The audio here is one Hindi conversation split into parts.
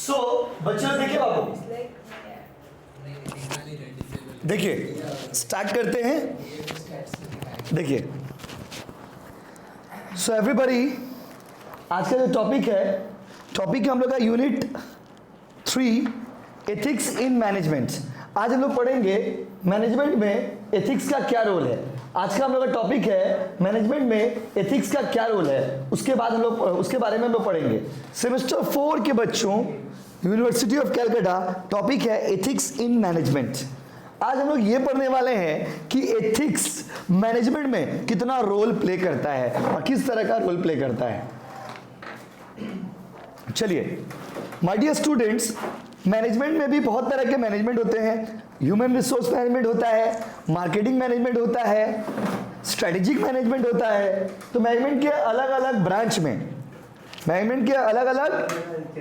सो बच्चों देखिए बाबू, देखिए स्टार्ट करते हैं। देखिए सो एवरीबॉडी, आज का जो टॉपिक है हम लोग का यूनिट 3 एथिक्स इन मैनेजमेंट। आज हम लोग पढ़ेंगे मैनेजमेंट में एथिक्स का क्या रोल है। आज का हम लोग का टॉपिक है मैनेजमेंट में एथिक्स का क्या रोल है। उसके बाद हम लोग उसके बारे में हम लोग पढ़ेंगे। सेमेस्टर 4 के बच्चों, यूनिवर्सिटी ऑफ कैलकाटा, टॉपिक है एथिक्स इन मैनेजमेंट। आज हम लोग ये पढ़ने वाले हैं कि एथिक्स मैनेजमेंट में कितना रोल प्ले करता है और किस तरह का रोल प्ले करता है। चलिए माय डियर स्टूडेंट्स, मैनेजमेंट में भी बहुत तरह के मैनेजमेंट होते हैं। ह्यूमन रिसोर्स मैनेजमेंट होता है, मार्केटिंग मैनेजमेंट होता है, स्ट्रेटेजिक मैनेजमेंट होता है। तो मैनेजमेंट के अलग अलग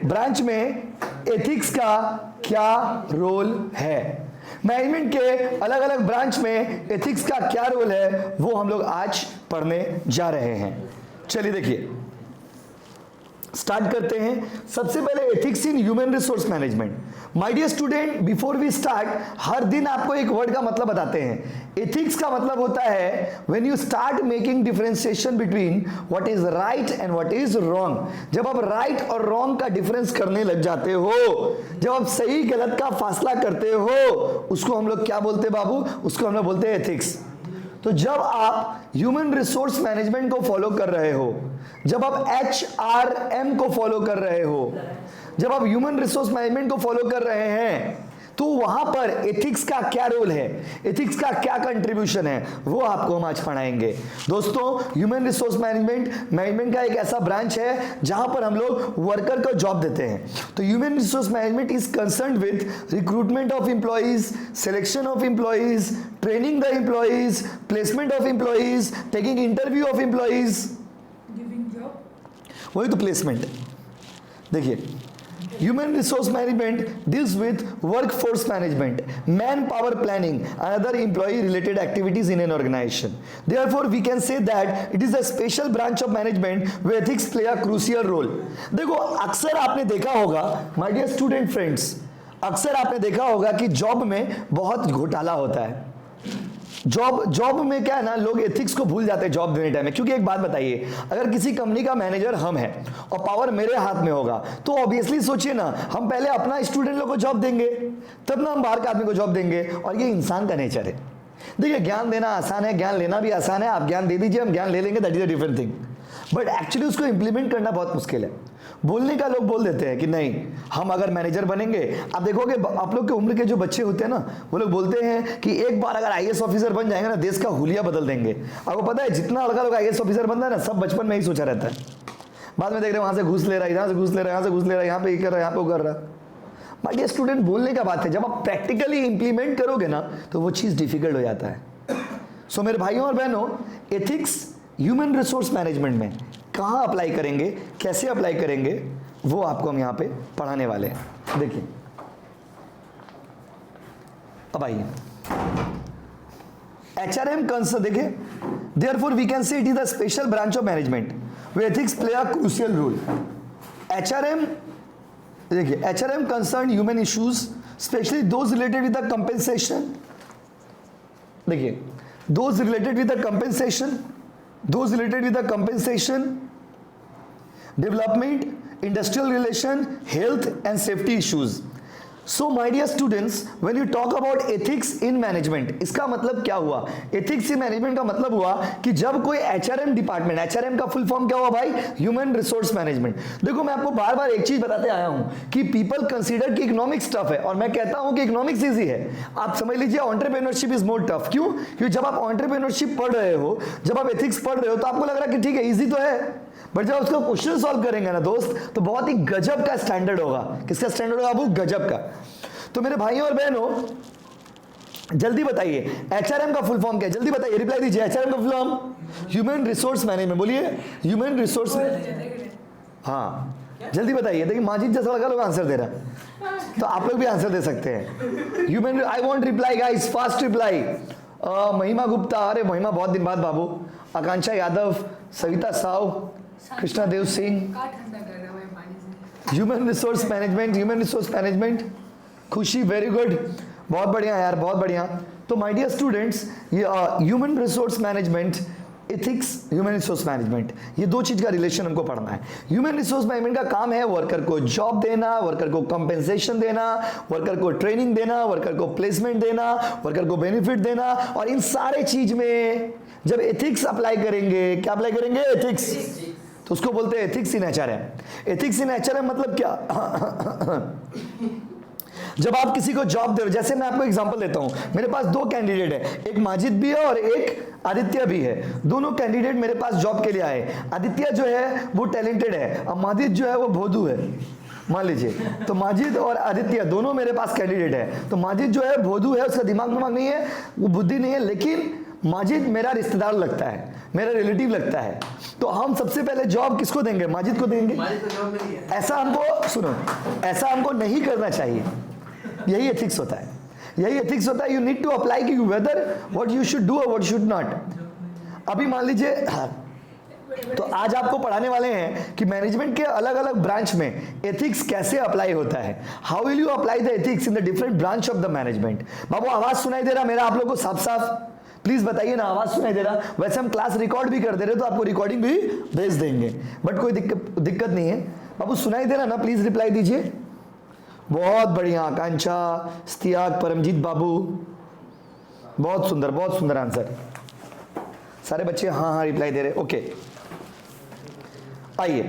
ब्रांच में एथिक्स का क्या रोल है, मैनेजमेंट के अलग अलग ब्रांच में एथिक्स का क्या रोल है, वो हम लोग आज पढ़ने जा रहे हैं। चलिए देखिए स्टार्ट करते हैं। सबसे पहले ethics in human resource management. My dear student, before we start, हर दिन आपको एक वर्ड का मतलब बताते हैं। एथिक्स का मतलब होता है when you start making differentiation between what is right and what is wrong. जब आप राइट और रॉन्ग का डिफरेंस करने लग जाते हो, जब आप सही गलत का फासला करते हो, उसको हम लोग क्या बोलते हैं बाबू? उसको हम लोग बोलते हैं एथिक्स। तो जब आप ह्यूमन रिसोर्स मैनेजमेंट को फॉलो कर रहे हो, जब आप HRM को फॉलो कर रहे हो, जब आप ह्यूमन रिसोर्स मैनेजमेंट को फॉलो कर रहे हैं, तो वहां पर एथिक्स का क्या रोल है, एथिक्स का क्या कंट्रीब्यूशन है, वो आपको हम आज पढ़ाएंगे। दोस्तों, ह्यूमन रिसोर्स मैनेजमेंट का एक ऐसा ब्रांच है जहां पर हम लोग वर्कर को जॉब देते हैं। तो human resource management is concerned with recruitment of employees, selection of employees, training the employees, placement of employees, taking interview of employees, giving job, वही तो प्लेसमेंट। देखिए, Human resource management deals with workforce management, manpower planning, and other employee-related activities in an organization. Therefore, we can say that it is a special branch of management where ethics play a crucial role. देखो, अक्सर आपने देखा होगा, my dear student friends, अक्सर आपने देखा होगा कि जॉब में बहुत घोटाला होता है। जॉब में क्या है ना, लोग एथिक्स को भूल जाते हैं जॉब देने टाइम में। क्योंकि एक बात बताइए, अगर किसी कंपनी का मैनेजर हम हैं और पावर मेरे हाथ में होगा, तो ऑब्वियसली सोचिए ना, हम पहले अपना स्टूडेंट लोग को जॉब देंगे, तब ना हम बाहर के आदमी को जॉब देंगे। और ये इंसान का नेचर है। देखिए, ज्ञान देना आसान है, ज्ञान लेना भी आसान है। आप ज्ञान दे दीजिए, हम ज्ञान ले लेंगे, that is a different thing. But actually उसको इंप्लीमेंट करना बहुत मुश्किल है। बोलने का लोग बोल देते हैं कि नहीं, हम अगर मैनेजर बनेंगे। आप देखोगे, आप लोग के उम्र के जो बच्चे होते हैं ना, वो लोग बोलते हैं कि एक बार अगर IAS ऑफिसर बन जाएंगे ना, देश का हुलिया बदल देंगे। आपको पता है, जितना लड़का लोग IAS ऑफिसर बनता है ना, सब बचपन में ही सोचा रहता है। बाद में देख रहे हैं वहां से घूस ले रहा है, यहाँ से घूस ले रहा है, यहाँ से घूस ले रहा है, यहाँ पे ये कर रहा है, यहाँ पे वो कर रहा है। बट ये स्टूडेंट बोलने का बात है, जब आप प्रैक्टिकली इंप्लीमेंट करोगे ना, तो वो चीज़ डिफिकल्ट हो जाता है। सो मेरे भाइयों और बहनों, एथिक्स ह्यूमन रिसोर्स मैनेजमेंट में कहाँ अप्लाई करेंगे, कैसे अप्लाई करेंगे, वो आपको हम यहाँ पे पढ़ाने वाले हैं। देखिए, अब आइए HRM कंसर्न। देखिए, therefore we can say it is the special branch of management where ethics play a crucial role. HRM, देखिए, HRM concern human issues, specially those related with the compensation. देखिए, those related with the compensation, development, industrial relation, health and safety issues. So my dear students, when you talk about ethics in management, इसका मतलब क्या हुआ? Ethics in management का मतलब हुआ कि जब कोई HRM डिपार्टमेंट, HRM का फुल फॉर्म क्या हुआ भाई? Human resource management. देखो, मैं आपको बार बार एक चीज बताते आया हूं कि पीपल कंसीडर कि इकोनॉमिक्स टफ है, और मैं कहता हूं कि इकोनॉमिक्स इजी है। आप समझ लीजिए, एंटरप्रेन्योरशिप इज मोर टफ। क्यों? क्योंकि जब आप एंटरप्रेन्योरशिप पढ़ रहे हो, जब आप एथिक्स पढ़ रहे हो, तो आपको लग रहा है कि ठीक है, इजी तो है, बट जब उसका क्वेश्चन सॉल्व करेंगे ना दोस्त, तो बहुत ही गजब का स्टैंडर्ड होगा। किसका स्टैंडर्ड होगा? वो गजब का। तो मेरे भाइयों और बहनों, जल्दी बताइए, HRM का फुल फॉर्म क्या है? जल्दी बताइए, रिप्लाई दीजिए। HRM का full form human resource management. बोलिए, ह्यूमन रिसोर्स। हाँ, जल्दी बताइए। देखिए, माजिद जैसा लगा लोग आंसर दे रहा है, तो आप लोग भी आंसर दे सकते हैं। Human, I want reply guys, fast reply. महिमा गुप्ता, अरे महिमा बहुत दिन बाद बाबू। आकांक्षा Yadav, Savita Sao, Krishna Dev Singh, human resource management, खुशी वेरी गुड, बहुत बढ़िया यार, बहुत बढ़िया। तो माय डियर स्टूडेंट्स, ये human resource management, ethics, human resource management, ये दो चीज का रिलेशन हमको पढ़ना है। ह्यूमन रिसोर्स मैनेजमेंट का काम है वर्कर को जॉब देना, वर्कर को कंपेंसेशन देना, वर्कर को ट्रेनिंग देना, वर्कर को प्लेसमेंट देना, वर्कर को बेनिफिट देना, और इन सारे चीज में जब एथिक्स अप्लाई करेंगे, क्या अप्लाई करेंगे? एथिक्स, तो उसको बोलते हैं ethics in HRM. Ethics in HRM मतलब क्या? जब आप किसी को जॉब दे रहे हो, जैसे मैं आपको एग्जांपल देता हूं, मेरे पास दो कैंडिडेट है, एक माजिद भी है और एक आदित्य भी है। दोनों कैंडिडेट मेरे पास जॉब के लिए आए। आदित्य जो है वो टैलेंटेड है, और माजिद जो है वो भोदू है, मान लीजिए। तो माजिद और आदित्य दोनों मेरे पास कैंडिडेट है। तो माजिद जो है भोदू है, उसका दिमाग नहीं है, वो बुद्धि नहीं है, लेकिन माजिद मेरा रिश्तेदार लगता है, मेरा रिलेटिव लगता है। तो हम सबसे पहले जॉब किसको देंगे? माजिद को देंगे। ऐसा हमको, सुनो, ऐसा हमको नहीं करना चाहिए। यही एथिक्स होता है, यही एथिक्स होता है। यू नीड टू अप्लाई कि whether what you should do और व्हाट शुड नॉट। अभी मान लीजिए, तो आज आपको पढ़ाने वाले हैं कि मैनेजमेंट के अलग अलग ब्रांच में एथिक्स कैसे अप्लाई होता है। How will you apply the ethics in the different branch of the management. बाबू आवाज सुनाई दे रहा मेरा आप लोगों को साफ साफ? प्लीज बताइए ना, आवाज सुनाई दे रहा? वैसे हम क्लास रिकॉर्ड भी कर दे रहे, तो आपको रिकॉर्डिंग भी भेज देंगे, बट कोई दिक्कत नहीं है। बाबू सुनाई दे रहा ना? प्लीज रिप्लाई दीजिए। बहुत बढ़िया, आकांक्षा, स्तियाक, परमजीत बाबू, बहुत सुंदर आंसर। सारे बच्चे हाँ हाँ रिप्लाई दे रहे, ओके। आइए,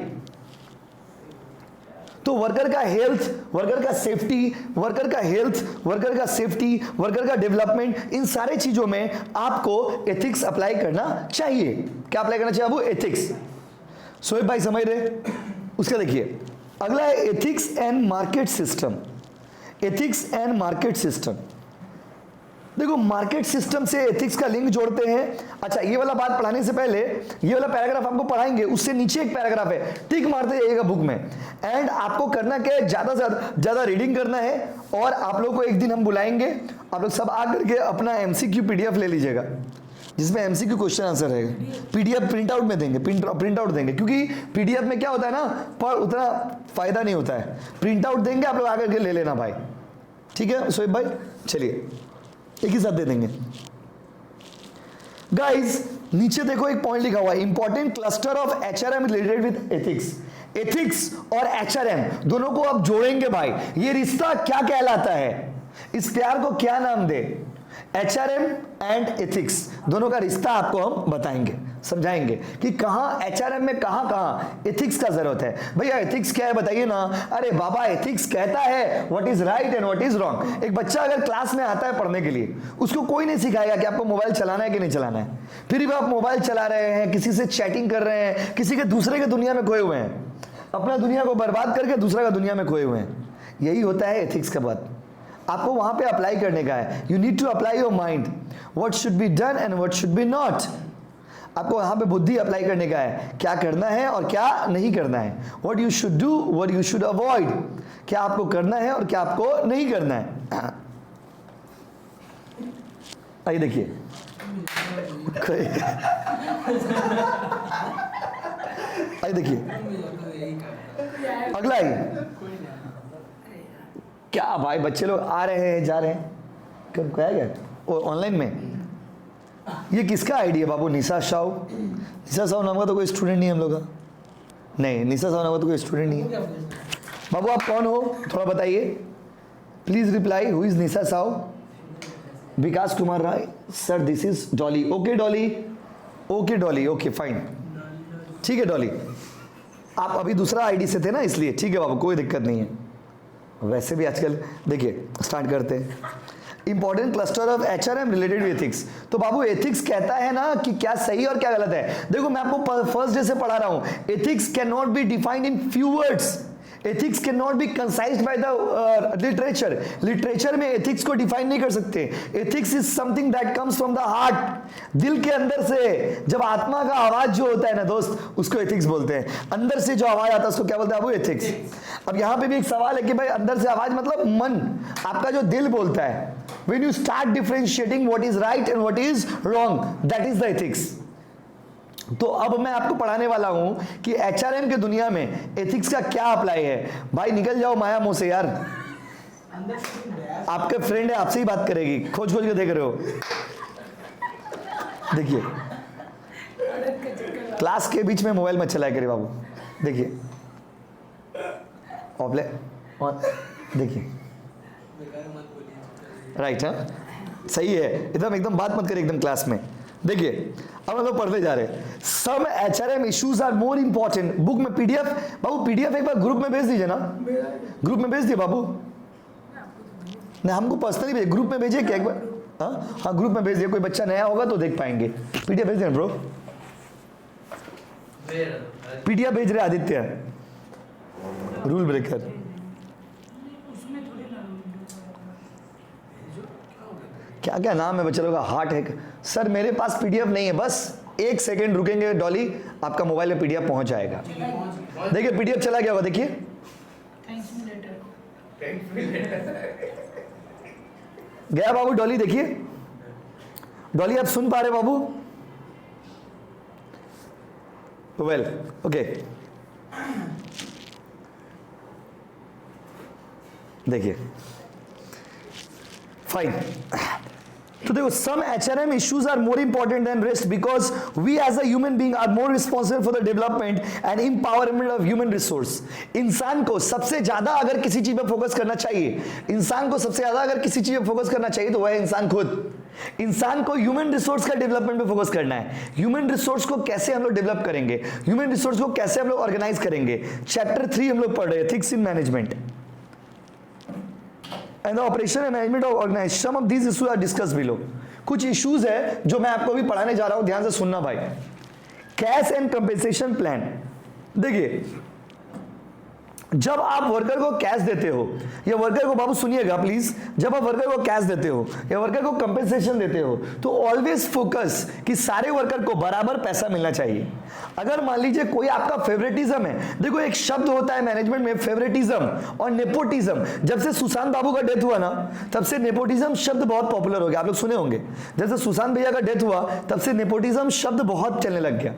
तो वर्कर का हेल्थ, वर्कर का सेफ्टी, वर्कर का हेल्थ, वर्कर का सेफ्टी, वर्कर का डेवलपमेंट, इन सारे चीजों में आपको एथिक्स अप्लाई करना चाहिए। क्या अप्लाई करना चाहिए? वो एथिक्स। सोएब भाई समझ रहे? उसका देखिए अगला है ethics and market system. Ethics and market system, देखो मार्केट सिस्टम से एथिक्स का लिंक जोड़ते हैं। अच्छा, ये वाला बात पढ़ाने से पहले ये वाला पैराग्राफ आपको पढ़ाएंगे, उससे नीचे एक पैराग्राफ है, टिक मारते जाइएगा बुक में। एंड आपको करना क्या है? ज्यादा से ज्यादा रीडिंग करना है। और आप लोग को एक दिन हम बुलाएंगे, आप लोग सब आकर के अपना एमसीक्यू पीडीएफ ले लीजिएगा, जिसमें एमसीक्यू क्वेश्चन आंसर रहेगा। पीडीएफ प्रिंट आउट में देंगे, प्रिंट आउट देंगे, क्योंकि पीडीएफ में क्या होता है ना, पर उतना फायदा नहीं होता है। प्रिंट आउट देंगे, आप लोग आकर के ले लेना भाई, ठीक है सोएब भाई? चलिए एक ही साथ दे देंगे। गाइस नीचे देखो एक पॉइंट लिखा हुआ है, important cluster of HRM related with ethics. Ethics और एचआरएम दोनों को आप जोड़ेंगे भाई। ये रिश्ता क्या कहलाता है? इस प्यार को क्या नाम दे? एचआरएम एंड एथिक्स दोनों का रिश्ता आपको हम बताएंगे, समझाएंगे कि कहां एचआरएम में कहां एथिक्स का जरूरत है। भैया एथिक्स क्या है बताइए ना? अरे बाबा एथिक्स कहता है what is right and what is wrong. एक बच्चा अगर क्लास में आता है पढ़ने के लिए, उसको कोई नहीं सिखाएगा कि आपको मोबाइल चलाना है कि नहीं चलाना है। फिर भी आप मोबाइल चला रहे हैं, किसी से चैटिंग कर रहे हैं, किसी के दूसरे के दुनिया में खोए हुए हैं, अपना दुनिया को बर्बाद करके दूसरा का दुनिया में खोए हुए हैं। यही होता है एथिक्स का बात। आपको वहां पे अप्लाई करने का है। You need to apply your mind, what should be done and what should be not. आपको वहां पे बुद्धि अप्लाई करने का है, क्या करना है और क्या नहीं करना है। What you should do, what you should avoid, क्या आपको करना है और क्या आपको नहीं करना है। आइए देखिए आइए देखिए अगला ही। क्या भाई बच्चे लोग आ रहे हैं जा रहे हैं, कब क्या गया ऑनलाइन में? ये किसका आइडिया बाबू? निशा साहू। निशा साहू नाम का तो कोई स्टूडेंट नहीं है हम लोग का। नहीं, निशा साहू नाम का तो कोई स्टूडेंट नहीं है। बाबू आप कौन हो थोड़ा बताइए, please reply. Who is Nisha Sahu? Vikas Kumar Rai sir, this is Dolly. Okay Dolly, okay Dolly, okay fine, ठीक है डॉली। आप अभी दूसरा आईडी से थे ना, इसलिए ठीक है बाबू, कोई दिक्कत नहीं है। वैसे भी आजकल देखिए स्टार्ट करते हैं। Important cluster of HRM related with ethics. तो बाबू एथिक्स कहता है ना कि क्या सही और क्या गलत है। देखो मैं आपको फर्स्ट डे से पढ़ा रहा हूं, ethics can not be defined in few words. Ethics can not be concised by the literature. Literature में एथिक्स को डिफाइन नहीं कर सकते। Ethics is something that comes from the heart, दिल के अंदर से। जब आत्मा का आवाज जो होता है ना दोस्त, उसको एथिक्स बोलते हैं। अंदर से जो आवाज आता है उसको क्या बोलते हैं? वो एथिक्स। अब यहां पे भी एक सवाल है कि भाई अंदर से आवाज मतलब मन, आपका जो दिल बोलता है। When you start differentiating what is right and what is wrong, that is the ethics. तो अब मैं आपको पढ़ाने वाला हूं कि एचआरएम के दुनिया में एथिक्स का क्या अप्लाई है। भाई निकल जाओ माया मुंह से यार, आपके फ्रेंड है, आपसे ही बात करेगी, खोज खोज के देख रहे हो। देखिए क्लास के बीच में मोबाइल मत चलाया करे बाबू। देखिए ऑफले और देखिए राइट, हाँ सही है, एकदम बात मत करिए एकदम क्लास में। देखिए अब हम लोग पढ़ते जा रहे हैं। Some HRM issues are more important. Book में पीडीएफ, बाबू पीडीएफ एक बार ग्रुप में भेज दीजिए ना, ग्रुप में भेज दिए बाबू। नहीं हमको पर्सनली भेजिए, ग्रुप में भेजिए क्या एक बार? हाँ ग्रुप में भेज दिए, कोई बच्चा नया होगा तो देख पाएंगे। पीडीएफ भेज देना ब्रो, पीडीएफ भेज रहे आदित्य, रूल ब्रेकर। क्या क्या नाम है बच्चे लोगों का? हार्ट है सर, मेरे पास पीडीएफ नहीं है, बस 1 सेकेंड रुकेंगे डॉली, आपका मोबाइल में पीडीएफ पहुंच जाएगा। देखिए पीडीएफ चला गया होगा, देखिए गया बाबू। डॉली देखिए, डॉली आप सुन पा रहे बाबू? वेल ओके, देखिए फाइन। तो देखो some HRM issues are more important than rest because we as a human being are more responsible for the development and empowerment of human resource. इंसान को सबसे ज्यादा अगर किसी चीज पर फोकस करना चाहिए, इंसान को सबसे ज्यादा अगर किसी चीज पर फोकस करना चाहिए तो वह है इंसान खुद। इंसान को ह्यूमन रिसोर्स का डेवलपमेंट पे फोकस करना है। ह्यूमन रिसोर्स को कैसे हम लोग डेवलप करेंगे, ह्यूमन रिसोर्स को कैसे हम लोग ऑर्गेनाइज करेंगे। चैप्टर 3 हम लोग पढ़ रहे हैं, ethics in management and the operation and management of organization. Some of these issues are discussed below. कुछ इश्यूज है जो मैं आपको भी पढ़ाने जा रहा हूं, ध्यान से सुनना भाई। Cash and compensation plan. देखिए जब आप वर्कर को कैश देते हो या वर्कर को, बाबू सुनिएगा प्लीज, जब आप वर्कर को कैश देते हो या वर्कर को कंपेंसेशन देते हो तो ऑलवेज फोकस कि सारे वर्कर को बराबर पैसा मिलना चाहिए। अगर मान लीजिए कोई आपका फेवरेटिज्म है, देखो एक शब्द होता है मैनेजमेंट में फेवरेटिज्म और नेपोटिज्म। जब से सुशांत बाबू का डेथ हुआ ना तब से नेपोटिज्म शब्द बहुत पॉपुलर हो गया, आप लोग सुने होंगे। जब से सुशांत भैया का डेथ हुआ तब से नेपोटिज्म शब्द बहुत चलने लग गया।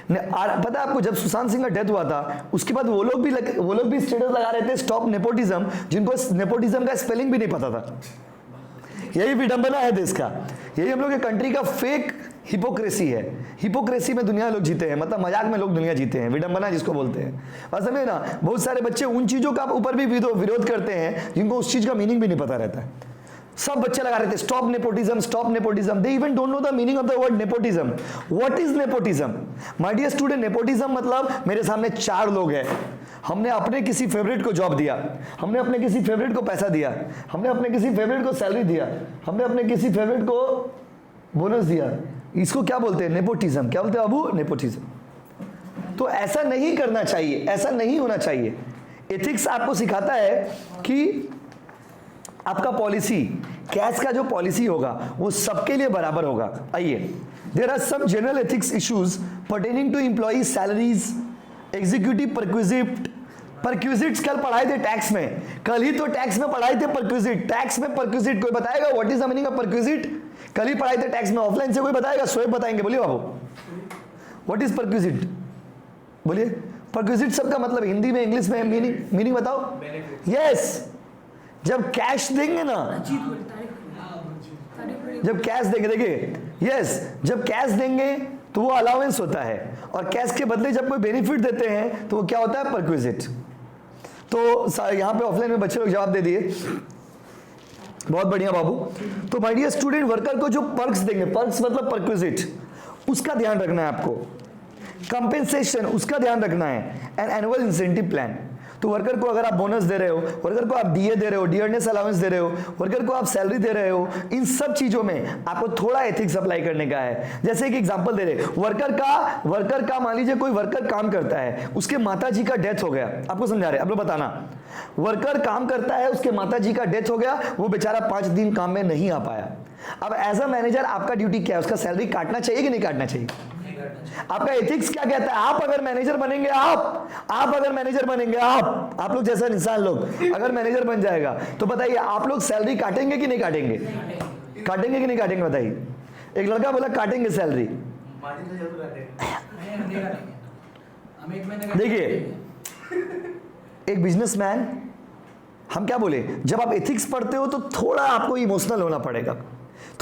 पता है आपको, जब सुशांत सिंह का डेथ हुआ था उसके बाद वो लोग भी स्टेटस लगा रहे थे स्टॉप नेपोटिज्म, जिनको नेपोटिज्म का स्पेलिंग भी नहीं पता था। यही विडंबना है देश का, यही हम लोग के कंट्री का फेक हिपोक्रेसी है। हिपोक्रेसी में दुनिया लोग जीते हैं, मतलब मजाक में लोग दुनिया जीते हैं, विडंबना जिसको बोलते हैं। बस समझे ना, बहुत सारे बच्चे उन चीजों का ऊपर भी विरोध करते हैं जिनको उस चीज का मीनिंग भी नहीं पता रहता है। सब बच्चे लगा रहे थे stop nepotism, stop nepotism. They even don't know the meaning of the word nepotism. What is nepotism? My dear student, nepotism मतलब मेरे सामने 4 लोग हैं, हमने अपने किसी फेवरेट को जॉब दिया, हमने अपने किसी फेवरेट को पैसा दिया, हमने अपने किसी फेवरेट को सैलरी दिया, हमने अपने किसी फेवरेट को बोनस दिया। इसको क्या बोलते हैं? नेपोटिज्म। क्या बोलते हैं बाबू? नेपोटिज्म। तो ऐसा नहीं करना चाहिए, ऐसा नहीं होना चाहिए। एथिक्स आपको सिखाता है कि आपका पॉलिसी, कैश का जो पॉलिसी होगा वो सबके लिए बराबर होगा। आइए, there are some general ethics issues pertaining to employee salaries, executive perquisites कल पढ़ाए थे टैक्स में, कल ही तो टैक्स में पढ़ाए थे परक्विजिट। टैक्स में परक्विजिट कोई बताएगा what is the meaning of perquisite? कल ही पढ़ाए थे टैक्स में, ऑफलाइन से कोई बताएगा? शोएब बताएंगे, बोलिए बाबू व्हाट इज परक्विजिट? बोलिए परक्विजिट सबका मतलब हिंदी में, इंग्लिश में मीनिंग बताओ। यस, जब कैश देंगे ना, जब कैश देंगे, देखिए यस, जब कैश देंगे तो वो अलाउंस होता है, और कैश के बदले जब कोई बेनिफिट देते हैं तो वो क्या होता है? परक्विजिट। तो यहां पे ऑफलाइन में बच्चे लोग जवाब दे दिए, बहुत बढ़िया बाबू। तो माय डियर स्टूडेंट, वर्कर को जो पर्क्स देंगे, पर्क्स मतलब परक्विजिट, उसका ध्यान रखना है आपको। कंपेंसेशन उसका ध्यान रखना है, एंड एनुअल इंसेंटिव प्लान। तो वर्कर को अगर आप बोनस दे रहे हो, वर्कर को आप डीए दे रहे हो, डियरनेस अलाउंस दे रहे हो, वर्कर को आप सैलरी दे रहे हो, इन सब चीजों में आपको थोड़ा एथिक्स अप्लाई करने का है। जैसे एक एग्जांपल दे रहे, वर्कर का मान लीजिए कोई वर्कर काम करता है, उसके माताजी का डेथ हो गया, आपको समझा रहे, आप लोग बताना। वर्कर काम करता है, उसके माताजी का डेथ हो गया, वो बेचारा 5 दिन काम में नहीं आ पाया। अब एज अ मैनेजर आपका ड्यूटी क्या है? उसका सैलरी काटना चाहिए कि नहीं काटना चाहिए? आपका एथिक्स क्या कहता है? आप अगर मैनेजर बनेंगे, आप अगर मैनेजर बनेंगे, आप लोग जैसा इंसान लोग अगर मैनेजर बन जाएगा तो बताइए आप लोग सैलरी काटेंगे कि नहीं काटेंगे? काटेंगे कि नहीं काटेंगे बताइए? एक लड़का बोला काटेंगे सैलरी। देखिए, एक बिजनेसमैन, हम क्या बोले, जब आप एथिक्स पढ़ते हो तो थोड़ा आपको इमोशनल होना पड़ेगा,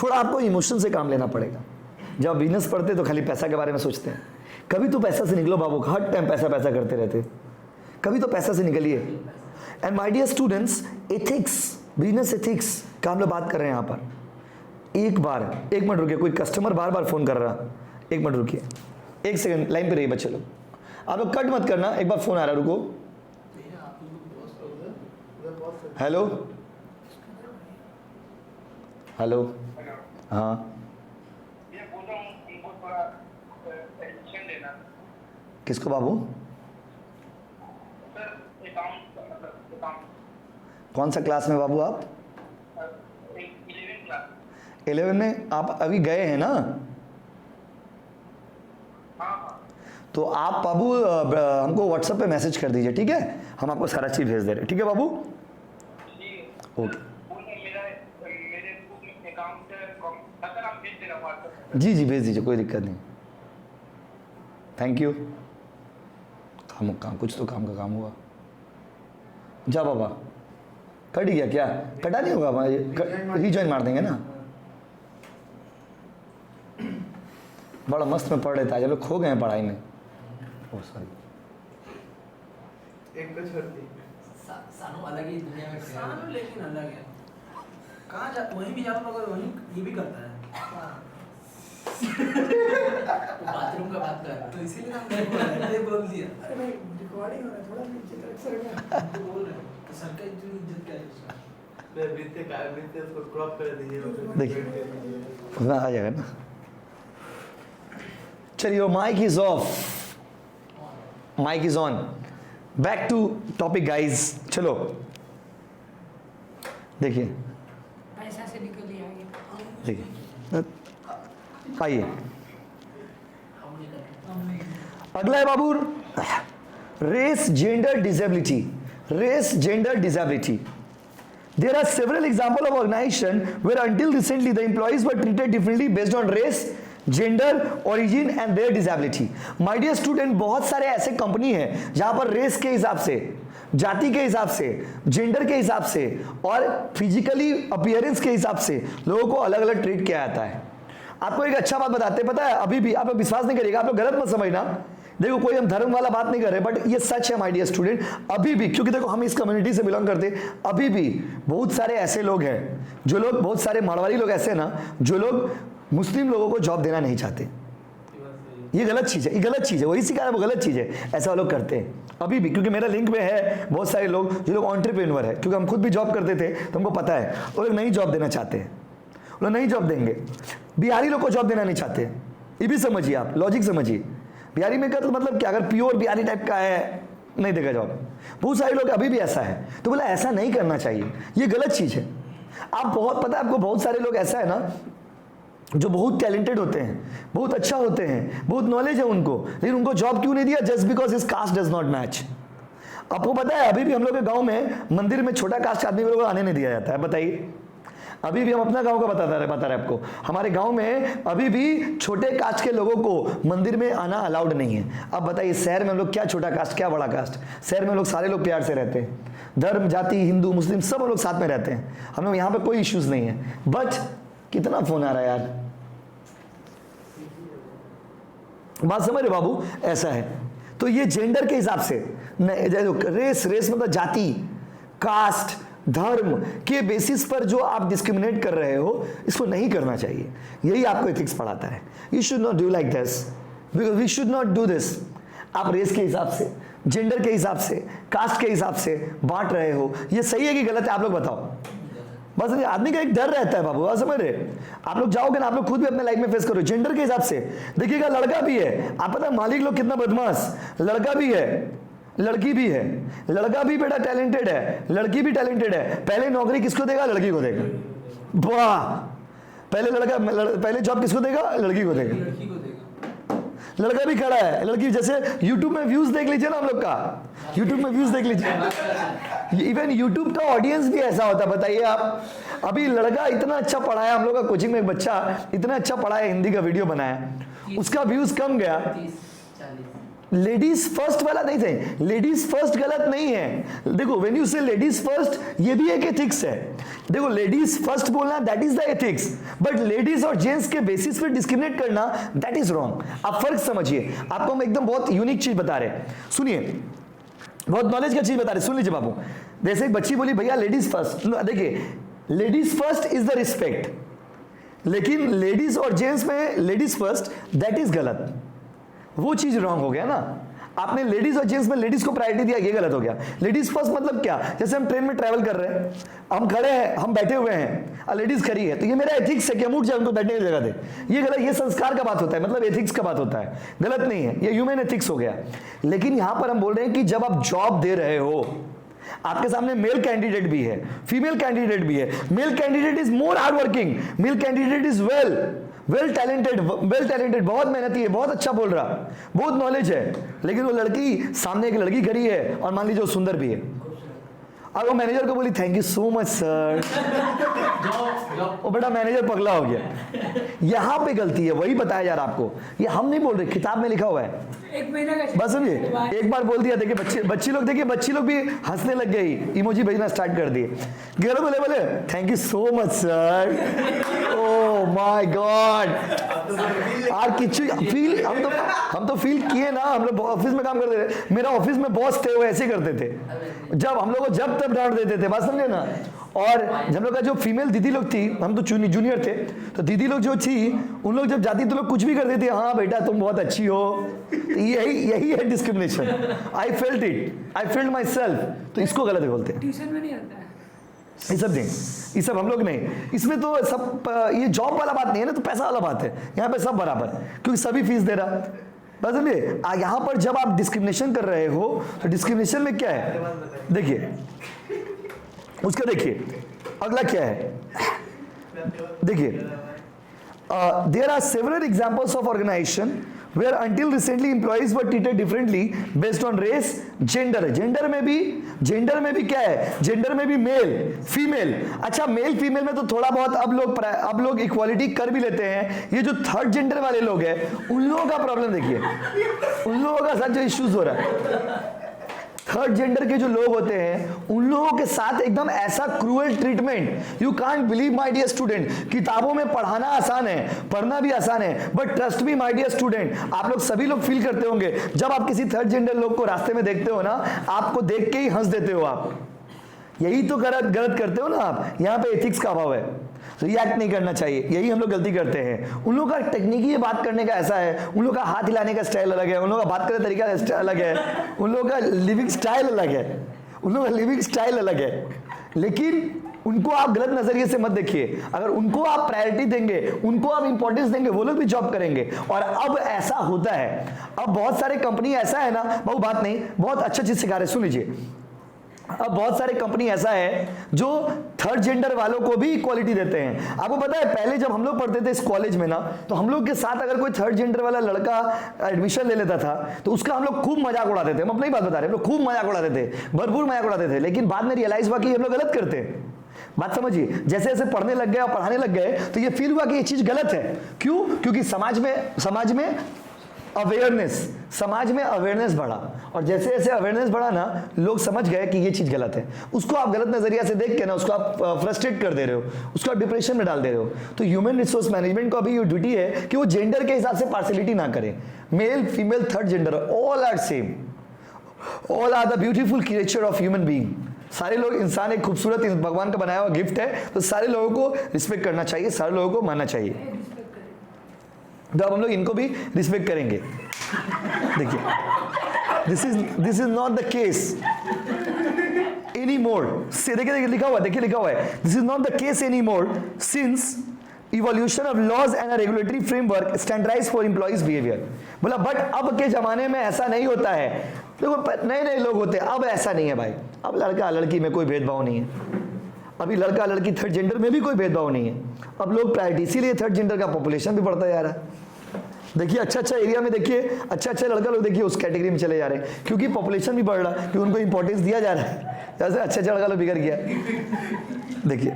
थोड़ा आपको इमोशन से काम लेना पड़ेगा। जब आप बिजनेस पढ़ते तो खाली पैसा के बारे में सोचते हैं। कभी तो पैसा से निकलो बाबू, हर टाइम पैसा पैसा करते रहते, कभी तो पैसा से निकलिए। And my dear students, ethics, business ethics का हम लोग बात कर रहे हैं यहाँ पर। एक मिनट रुकिए, कोई कस्टमर बार बार फोन कर रहा, एक मिनट रुकिए, एक सेकंड लाइन पे रहिए बच्चे लोग, आप लोग कट मत करना, एक बार फोन आ रहा है, रुको। हेलो हेलो, हाँ किसको बाबू? कौन सा क्लास में बाबू आप? 11 में आप अभी गए हैं ना? तो आप बाबू हमको व्हाट्सएप पे मैसेज कर दीजिए, ठीक है? हम आपको सारा चीज़ भेज दे रहे हैं, ठीक है बाबू? ओके, जी जी भेज दीजिए, कोई दिक्कत नहीं। Thank you. काम कुछ तो काम का काम हुआ। जा बाबा, कट गया क्या? कटा नहीं होगा, रीजॉइन मार देंगे ना। बड़ा मस्त में पढ़ रहे थे, आज लोग खो गए हैं पढ़ाई में। ओह सॉरी, एक तो छोड़ती सानू अलग ही दुनिया में, सानू लेकिन अलग है। कहाँ जा, वहीं भी जाता मगर वहीं ये भी करता है। बाथरूम का बात कर, तो इसीलिए हमने बोल दिया। अरे भाई रिकॉर्डिंग हो रहा है, थोड़ा नीचे तक सर का बोल रहे हैं तो सर का इज्जत क्या है उसका? मैं बीते उसको क्रॉप कर दीजिए, देखिए ना आ जाएगा ना। चलिए, mike is off, mike is on. Back to topic guys. चलो देखिए, पैसा से निकलिए आगे। देखिए आइए, अगला है बाबू, race gender disability. Race gender disability, there are several examples of organization where until recently the employees were treated differently based on race, gender, origin and their disability. My dear student, बहुत सारे ऐसे कंपनी हैं जहां पर रेस के हिसाब से, जाति के हिसाब से, जेंडर के हिसाब से और फिजिकली अपीयरेंस के हिसाब से लोगों को अलग अलग ट्रीट किया जाता है। आपको एक अच्छा बात बताते हैं, पता है, अभी भी आप लोग विश्वास नहीं करिएगा, आप लोग गलत मत समझना। देखो, कोई हम धर्म वाला बात नहीं कर रहे, बट ये सच है माय डियर स्टूडेंट। अभी भी, क्योंकि देखो हम इस कम्युनिटी से बिलोंग करते हैं, अभी भी बहुत सारे ऐसे लोग हैं जो लोग, बहुत सारे मारवाड़ी लोग ऐसे हैं ना, जो लोग मुस्लिम लोगों को जॉब देना नहीं चाहते। ये गलत चीज़ है, ये गलत चीज़ है, वही सिखा है, वो गलत चीज़ है, ऐसा वो लोग करते हैं अभी भी। क्योंकि मेरा लिंक में है बहुत सारे लोग जो लोग एंटरप्रेन्योर है, क्योंकि हम खुद भी जॉब करते थे तो हमको पता है, वो लोग नहीं जॉब देना चाहते हैं, वो लोग नहीं जॉब देंगे। बिहारी लोग को जॉब देना नहीं चाहते, ये भी समझिए आप, लॉजिक समझिए। बिहारी में का तो मतलब क्या, अगर प्योर बिहारी टाइप का है नहीं देगा जॉब। बहुत सारे लोग अभी भी ऐसा है, तो बोला ऐसा नहीं करना चाहिए, ये गलत चीज़ है। आप बहुत पता है आपको, बहुत सारे लोग ऐसा है ना जो बहुत टैलेंटेड होते हैं, बहुत अच्छा होते हैं, बहुत नॉलेज है उनको, लेकिन उनको जॉब क्यों नहीं दिया? Just because his cast does not match. आपको पता है अभी भी हम लोग के गांव में मंदिर में छोटा कास्ट आदमी को आने नहीं दिया जाता है, बताइए। अभी भी हम अपना गांव का बता रहे आपको, हमारे गांव में अभी भी छोटे कास्ट के लोगों को मंदिर में आना अलाउड नहीं है। अब बताइए, शहर में हम लोग क्या छोटा कास्ट, क्या बड़ा कास्ट? शहर में लोग सारे लोग प्यार से रहते हैं, धर्म, जाति, हिंदू, मुस्लिम सब हम लोग साथ में रहते हैं, हम लोग यहाँ पे कोई इश्यूज नहीं है। बट कितना फोन आ रहा है यार, बात समझ रहे बाबू? ऐसा है। तो ये जेंडर के हिसाब से, रेस मतलब जाति, कास्ट, धर्म के बेसिस पर जो आप डिस्क्रिमिनेट कर रहे हो, इसको नहीं करना चाहिए। यही आपको एथिक्स पढ़ाता है। You should not do like this, because we should not do this. आप रेस के हिसाब से, जेंडर के हिसाब से, कास्ट के हिसाब से बांट रहे हो, ये सही है कि गलत है? आप लोग बताओ। बस आदमी का एक डर रहता है बाबू, समझ रहे? आप लोग जाओगे ना, आप लोग खुद भी अपने लाइफ में फेस करो। जेंडर के हिसाब से देखिएगा, लड़का भी है, आप पता है मालिक लोग कितना बदमाश, लड़का भी है, लड़की भी है। लड़का भी बेटा टैलेंटेड है, लड़की भी टैलेंटेड है। पहले नौकरी किसको देगा? लड़की को देगा। वाह, पहले जॉब किसको देगा? लड़की को देगा। लड़का भी खड़ा है, लड़की, जैसे YouTube में व्यूज देख लीजिए ना, हम लोग का YouTube में व्यूज देख लीजिए। इवन YouTube का ऑडियंस भी ऐसा होता है, बताइए आप। अभी लड़का इतना अच्छा पढ़ाया, हम लोग का कोचिंग में एक बच्चा इतना अच्छा पढ़ाया, हिंदी का वीडियो बनाया, उसका व्यूज कम गया। लेडीज फर्स्ट वाला नहीं थे, लेडीज फर्स्ट गलत नहीं है। देखो व्हेन यू से लेडीज फर्स्ट, ये भी एक एथिक्स है। देखो लेडीज फर्स्ट बोलना that is the ethics, but ladies और जेंट्स के बेसिस पे डिस्क्रिमिनेट करना दैट इज रॉन्ग। आप फर्क समझिए, आपको हम एकदम बहुत यूनिक चीज बता रहे हैं, सुनिए, बहुत नॉलेज का चीज बता रहे, सुन लीजिए बाबू। जैसे एक बच्ची बोली भैया लेडीज फर्स्ट, देखिए ladies first is the respect, लेकिन लेडीज और जेंट्स में लेडीज फर्स्ट दैट इज गलत, वो चीज रॉन्ग हो गया ना। आपने लेडीज और जेंट्स में लेडीज को प्रायोरिटी दिया, ये गलत हो गया। लेडीज फर्स्ट मतलब क्या, जैसे हम ट्रेन में ट्रैवल कर रहे हैं, हम खड़े हैं, हम बैठे हुए हैं और लेडीज खड़ी है, तो ये मेरा एथिक्स है कि हम उठ जाए उनको बैठने की जगह दे, ये गलत, ये संस्कार का बात होता है, मतलब एथिक्स का बात होता है, गलत नहीं है, ये ह्यूमन एथिक्स हो गया। लेकिन यहां पर हम बोल रहे हैं कि जब आप जॉब दे रहे हो, आपके सामने मेल कैंडिडेट भी है, फीमेल कैंडिडेट भी है, male candidate is more hard working, male candidate is well talented, बहुत मेहनती है, बहुत अच्छा बोल रहा, बहुत नॉलेज है, लेकिन वो लड़की, सामने एक लड़की खड़ी है और मान लीजिए वो सुंदर भी है, और वो मैनेजर को बोली thank you so much sir, वो बेटा मैनेजर पगला हो गया। यहां पे गलती है, वही बताया जा रहा आपको, ये हम नहीं बोल रहे, किताब में लिखा हुआ है। एक महीना का बस समझिए, एक बार बोल दिया, देखिए बच्ची लोग भी हंसने लग गई, इमोजी भेजना स्टार्ट कर दिए, गेलो बोले thank you so much sir, O my God. और किच्चू फील, हम तो फील किए ना, हम लोग ऑफिस में काम करते थे, मेरा ऑफिस में बॉस थे, वो ऐसे करते थे, जब हम लोग को जब तब डांट देते थे, बात समझे ना। और हम लोग का जो फीमेल दीदी लोग थी, हम तो जूनियर थे, तो दीदी लोग जो थी, उन लोग जब जाती तो लोग कुछ भी कर देते, हाँ बेटा तुम बहुत अच्छी हो, यही है discrimination. I felt my self, तो इसको गलत बोलते हैं। ट्यूशन में नहीं आता है ये सब नहीं, ये सब हम लोग नहीं, इसमें तो सब ये जॉब वाला बात नहीं है ना, तो पैसा वाला बात है, यहाँ पे सब बराबर, क्योंकि सभी फीस दे रहा। बस समझिए, यहाँ पर जब आप डिस्क्रिमिनेशन कर रहे हो, तो डिस्क्रिमिनेशन में क्या है, देखिए उसका, देखिए अगला क्या है, देखिए there are several examples of organisation where until recently employees were treated differently based on race, gender। Gender में भी क्या है, जेंडर में भी मेल फीमेल। अच्छा मेल फीमेल में तो थोड़ा बहुत अब लोग इक्वालिटी कर भी लेते हैं। ये जो थर्ड जेंडर वाले लोग हैं, उन लोगों का प्रॉब्लम देखिए, उन लोगों का साथ जो इश्यूज हो रहा है, थर्ड जेंडर के जो लोग होते हैं, उन लोगों के साथ एकदम ऐसा cruel treatment, you can't believe my dear student. किताबों में पढ़ाना आसान है, पढ़ना भी आसान है, but trust me my dear student, आप लोग सभी लोग फील करते होंगे, जब आप किसी थर्ड जेंडर लोग को रास्ते में देखते हो ना, आपको देख के ही हंस देते हो आप, यही तो गलत करते हो ना आप। यहाँ पे एथिक्स का अभाव है, रिएक्ट नहीं करना चाहिए, यही हम लोग गलती करते हैं। उन लोगों का टेक्निकी बात करने का ऐसा है, उन लोगों का हाथ हिलाने का स्टाइल अलग है, उन लोगों का बात करने का तरीका अलग है, उन लोगों का लिविंग स्टाइल अलग है, लेकिन उनको आप गलत नजरिए से मत देखिए। अगर उनको आप प्रायोरिटी देंगे, उनको आप इंपॉर्टेंस देंगे, वो लोग भी जॉब करेंगे। और अब ऐसा होता है, अब बहुत सारे कंपनी ऐसा है ना, बहु बात नहीं, बहुत अच्छा चीज सिखा रहे, सुन लीजिए। अब बहुत सारे कंपनी ऐसा है जो थर्ड जेंडर वालों को भी इक्वालिटी देते हैं। आपको पता है पहले जब हम लोग पढ़ते थे इस कॉलेज में ना, तो हम लोग के साथ अगर कोई थर्ड जेंडर वाला लड़का एडमिशन ले लेता था, तो उसका हम लोग खूब मजाक उड़ाते थे। हम अपनी बात बता रहे हैं, हम लोग खूब मजाक उड़ाते थे, भरपूर मजाक उड़ाते थे, लेकिन बाद में रियलाइज हुआ कि हम लोग गलत करते हैं। बात समझिए, जैसे जैसे पढ़ने लग गए और पढ़ाने लग गए, तो ये फील हुआ कि ये चीज गलत है। क्यों? क्योंकि समाज में अवेयरनेस बढ़ा, और जैसे जैसे अवेयरनेस बढ़ा ना, लोग समझ गए कि ये चीज गलत है। उसको आप गलत नजरिया से देख के ना, उसको आप फ्रस्ट्रेट कर दे रहे हो, उसको आप डिप्रेशन में डाल दे रहे हो। तो ह्यूमन रिसोर्स मैनेजमेंट को अभी ये ड्यूटी है कि वो जेंडर के हिसाब से पार्शियलिटी ना करें। Male female third gender all are same, all are the beautiful creature of human being. सारे लोग इंसान एक खूबसूरत भगवान का बनाया हुआ गिफ्ट है, तो सारे लोगों को रिस्पेक्ट करना चाहिए, सारे लोगों को मानना चाहिए। तो अब हम लोग इनको भी रिस्पेक्ट करेंगे। देखिए, this is not the case any more. देखिए लिखा हुआ है, this is not the case any more since evolution of laws and regulatory framework standardize for employees behaviour. बोला बट अब के जमाने में ऐसा नहीं होता है। देखो नए लोग होते हैं, अब ऐसा नहीं है भाई। अब लड़का लड़की में कोई भेदभाव नहीं है, अभी लड़का लड़की थर्ड जेंडर में भी कोई भेदभाव नहीं है। अब लोग प्रायोरिटी, इसीलिए थर्ड जेंडर का पॉपुलेशन भी बढ़ता जा रहा है। देखिए अच्छा एरिया में देखिए, अच्छा लड़का लोग देखिए उस कैटेगरी में चले जा रहे हैं, क्योंकि पॉपुलेशन भी बढ़ रहा है, क्योंकि उनको इंपॉर्टेंस दिया जा रहा है। जैसे अच्छा लड़का लोग बिगड़ गया। देखिए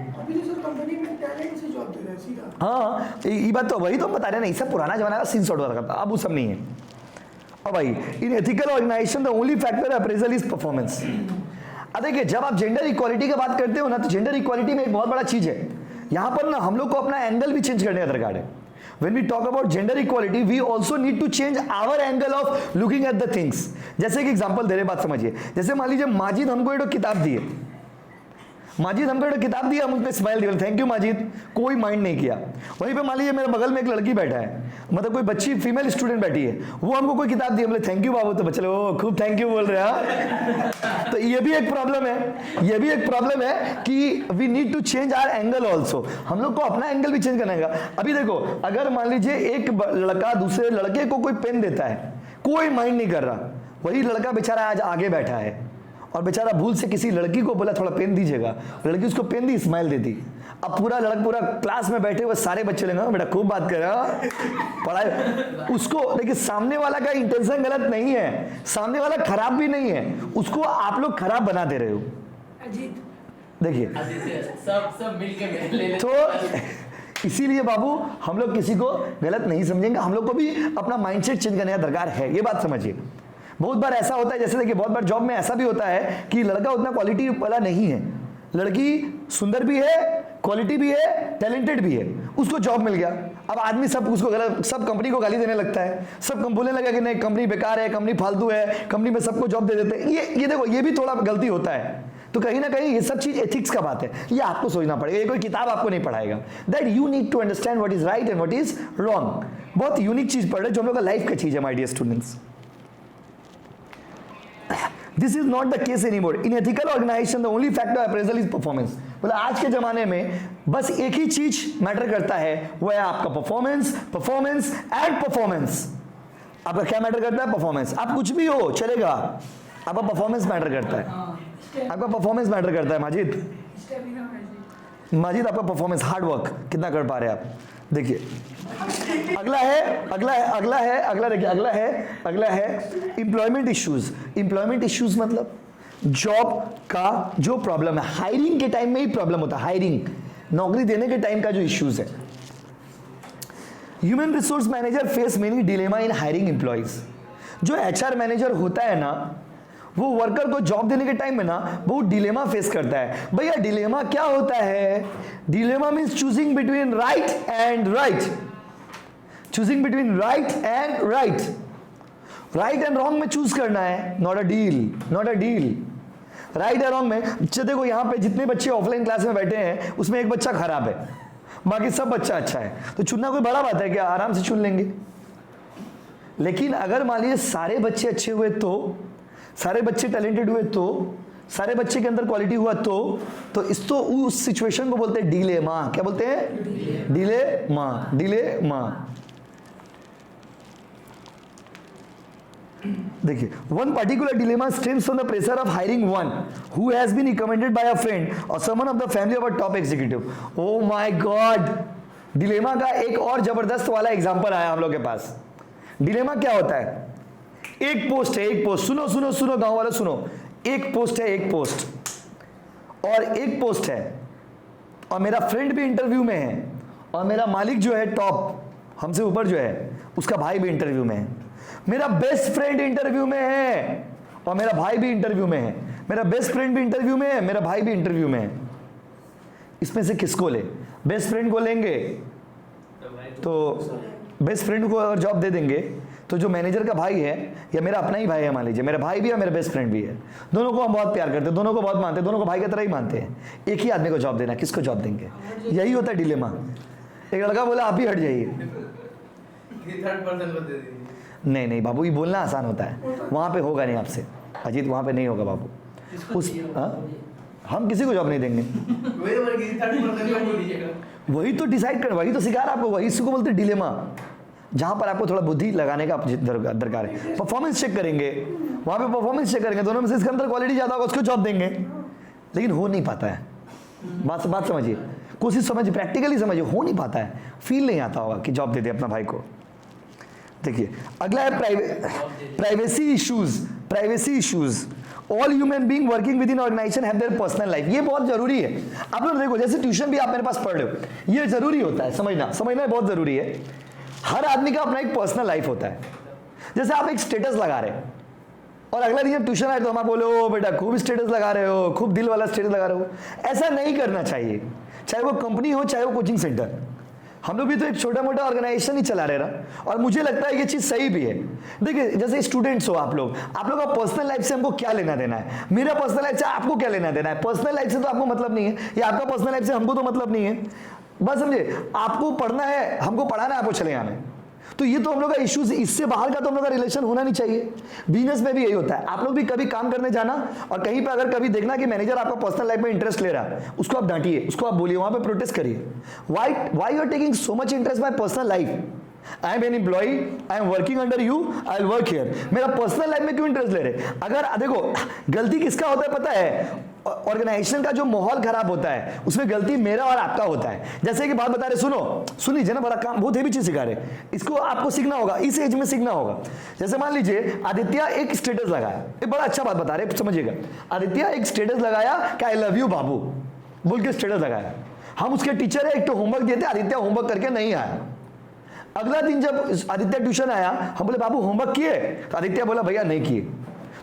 हाँ, ये बात तो वही तो बता रहे हैं ना, सब पुराना जमाना का सीन शॉट वाला था, अब वो सब नहीं है। अब भाई in ethical organisation the only factor appraisal is performance. अब देखिए जब आप जेंडर इक्वालिटी की बात करते हो ना, तो जेंडर इक्वालिटी में एक बहुत बड़ा चीज है, यहां पर ना हम लोग को अपना एंगल भी चेंज करने का दरकार है। When we talk about gender equality, we also need to change our angle of looking at the things. जैसे एक एग्जांपल दे रहे, बात समझिए। जैसे मान लीजिए माजिद हमको एक किताब दी है, माजिद हमको एक किताब दी, हम उसने स्माइल दिया, थैंक यू माजिद, कोई माइंड नहीं किया। वहीं पे मान लीजिए मेरे बगल में एक लड़की बैठा है, मतलब कोई बच्ची फीमेल स्टूडेंट बैठी है, वो हमको कोई किताब दी, बोले थैंक यू बाबू, तो बच्चे लोग खूब थैंक यू बोल रहे हैं। तो ये भी एक प्रॉब्लम है, ये भी एक प्रॉब्लम है कि we need to change our angle also, हम लोग को अपना एंगल भी चेंज करना है। अभी देखो अगर मान लीजिए एक लड़का दूसरे लड़के को कोई पेन देता है, कोई माइंड नहीं कर रहा, वही लड़का बेचारा आज आगे बैठा है और बेचारा भूल से किसी लड़की को बोला थोड़ा पेन दीजिएगा, लड़की उसको पेन दी, स्माइल दे दी। अब पूरा क्लास में बैठे हुए सारे बच्चे लेंगे बेटा खूब बात कर रहा पढ़ाई, उसको देखिए सामने वाला का इंटेंशन गलत नहीं है, सामने वाला खराब भी नहीं है, उसको आप लोग खराब बना दे रहे हो। अजीत देखिए सब मिलके ले तो इसीलिए बाबू हम लोग किसी को गलत नहीं समझेंगे, हम लोग को भी अपना माइंडसेट चेंज करने का दरकार है, ये बात समझिए। बहुत बार ऐसा होता है, जैसे देखिए बहुत बार जॉब में ऐसा भी होता है कि लड़का उतना क्वालिटी वाला नहीं है, लड़की सुंदर भी है, क्वालिटी भी है, टैलेंटेड भी है, उसको जॉब मिल गया। अब आदमी सब उसको गलत, सब कंपनी को गाली देने लगता है, सब बोलने लगा कि नहीं कंपनी बेकार है, कंपनी फालतू है, कंपनी में सबको जॉब दे देते हैं। ये देखो ये भी थोड़ा गलती होता है। तो कहीं ना कहीं ये सब चीज एथिक्स का बात है, ये आपको सोचना पड़ेगा, ये कोई किताब आपको नहीं पढ़ाएगा। That you need to understand what is right and what is wrong. बहुत यूनिक चीज पढ़ रहे जो हम लोग का लाइफ का चीज है my dear students. This is not the case anymore. In ethical organization, the only factor of appraisal is performance. मतलब आज के जमाने में बस एक ही चीज मैटर करता है, वो है आपका परफॉर्मेंस, परफॉर्मेंस एंड परफॉर्मेंस। आपका क्या मैटर करता है? परफॉर्मेंस। आप कुछ भी हो चलेगा, आपका परफॉर्मेंस मैटर करता है, आपका परफॉर्मेंस मैटर करता है। माजिद, माजिद आपका परफॉर्मेंस, हार्ड वर्क कितना कर पा रहे हैं आप। देखिए अगला है एम्प्लॉयमेंट इश्यूज। एम्प्लॉयमेंट इश्यूज मतलब जॉब का जो प्रॉब्लम है, हायरिंग के टाइम में ही प्रॉब्लम होता है, हायरिंग नौकरी देने के टाइम का जो इश्यूज है। Human resource manager face many dilemma in hiring employees. जो एचआर मैनेजर होता है ना, वो वर्कर को जॉब देने के टाइम में ना बहुत डिलेमा फेस करता है। भैया डिलेमा क्या होता है? Dilemma means choosing between right and right, choosing between right and right, right and wrong में चूज करना है, not a deal, not a deal. Right and wrong में देखो यहाँ पे जितने बच्चे ऑफलाइन क्लास में बैठे हैं उसमें एक बच्चा खराब है, बाकी सब बच्चा अच्छा है, तो चुनना कोई बड़ा बात है क्या? आराम से चुन लेंगे। लेकिन अगर मान लीजिए सारे बच्चे अच्छे हुए, तो सारे बच्चे टैलेंटेड हुए, तो सारे बच्चे के अंदर क्वालिटी हुआ, तो उस सिचुएशन को बोलते हैं डिलेमा। क्या बोलते हैं? Dilemma, dilemma. देखिए one particular dilemma stems from the pressure of hiring one who has been recommended by a friend और someone of the family of a top executive. Oh my god, dilemma का एक और जबरदस्त वाला एग्जांपल आया हम लोग के पास। डिलेमा क्या होता है? एक पोस्ट है, एक पोस्ट, सुनो सुनो सुनो गांव वाले सुनो, एक पोस्ट है, एक पोस्ट, और एक पोस्ट है, और मेरा फ्रेंड भी इंटरव्यू में है, और मेरा मालिक जो है टॉप हमसे ऊपर जो है उसका भाई भी इंटरव्यू में है, मेरा बेस्ट फ्रेंड इंटरव्यू में है, और मेरा भाई भी इंटरव्यू में है, मेरा बेस्ट फ्रेंड भी इंटरव्यू में है, मेरा भाई भी इंटरव्यू में है। इसमें से किसको ले? बेस्ट फ्रेंड को लेंगे तो बेस्ट फ्रेंड को अगर जॉब दे देंगे तो जो मैनेजर का भाई है या मेरा अपना ही भाई है, मान लीजिए मेरा भाई भी है, मेरा बेस्ट फ्रेंड भी है, दोनों को हम बहुत प्यार करते हैं, दोनों को बहुत मानते हैं, दोनों को भाई की तरह ही मानते हैं, एक ही आदमी को जॉब देना, किसको जॉब देंगे? यही होता है डिलेमा। एक लड़का बोला आप ही हट जाइए, नहीं नहीं बाबू, ये बोलना आसान होता है, वहां पे होगा नहीं आपसे अजीत, वहां पे नहीं होगा बाबू। उस हम किसी को जॉब नहीं देंगे, वही तो डिसाइड कर, वही तो सिखा रहा आपको, वही इसको बोलते डिलेमा, जहां पर आपको थोड़ा बुद्धि लगाने का दरकार है। परफॉर्मेंस चेक करेंगे, वहां पे परफॉर्मेंस चेक करेंगे, दोनों में से इसके अंदर क्वालिटी ज्यादा होगा उसको जॉब देंगे, लेकिन हो नहीं पाता है। बात समझिए, कोशिश समझिए, प्रैक्टिकली समझिए, हो नहीं पाता है, फील नहीं आता होगा कि जॉब दे दे अपना भाई को। देखिए अगला है privacy issues. Privacy issues, all human being working within organisation have their personal life. ये बहुत जरूरी है। आप लोग देखो, जैसे ट्यूशन भी आप मेरे पास पढ़ रहे हो, ये जरूरी होता है, समझना बहुत जरूरी है। हर आदमी का अपना एक पर्सनल लाइफ होता है। जैसे आप एक स्टेटस लगा रहे हैं और अगला दिन जब ट्यूशन आए तो हम आप बोले ओ बेटा खूब स्टेटस लगा रहे हो, खूब दिल वाला स्टेटस लगा रहे हो। ऐसा नहीं करना चाहिए, चाहे वो कंपनी हो चाहे वो कोचिंग सेंटर। हम लोग भी तो एक छोटा मोटा ऑर्गेनाइजेशन ही चला रहे ना, और मुझे लगता है ये चीज़ सही भी है। देखिए जैसे स्टूडेंट्स हो आप लोग का पर्सनल लाइफ से हमको क्या लेना देना है, मेरा पर्सनल लाइफ से आपको क्या लेना देना है। पर्सनल लाइफ से तो आपको मतलब नहीं है, या आपका पर्सनल लाइफ से हमको तो मतलब नहीं है। बस समझे, आपको पढ़ना है, हमको पढ़ाना है, आपको चले आना है। तो ये तो हम लोग का इश्यूज, इससे बाहर का तो हम लोग का रिलेशन होना नहीं चाहिए। बिजनेस में भी यही होता है। आप लोग भी कभी काम करने जाना और कहीं पे अगर कभी देखना कि मैनेजर आपका पर्सनल लाइफ में इंटरेस्ट ले रहा है, उसको आप डांटिए, उसको आप बोलिए, वहां पे प्रोटेस्ट करिए। Why you are taking so much interest my personal life? I am an employee, I am working under you, I will work here. मेरा पर्सनल लाइफ में क्यों इंटरेस्ट ले रहे? अगर देखो गलती किसका होता है पता है? ऑर्गेनाइजेशन का जो माहौल खराब होता है उसमें गलती मेरा और आपका होता है। जैसे कि बात बता रहे, सुन लीजिए ना, बड़ा काम बहुत हेवी चीज सिखा रहे, इसको आपको सीखना होगा, इस एज में सीखना होगा। जैसे मान लीजिए आदित्य एक स्टेटस लगाया, एक बड़ा अच्छा बात बता रहे, समझिएगा। आदित्य एक स्टेटस लगाया कि आई लव यू बाबू बोल के स्टेटस लगाया। हम उसके टीचर है, एक तो होमवर्क देते, आदित्य होमवर्क करके नहीं आया। अगला दिन जब आदित्य ट्यूशन आया, हम बोले बाबू होमवर्क किए? तो आदित्य बोला भैया नहीं किए।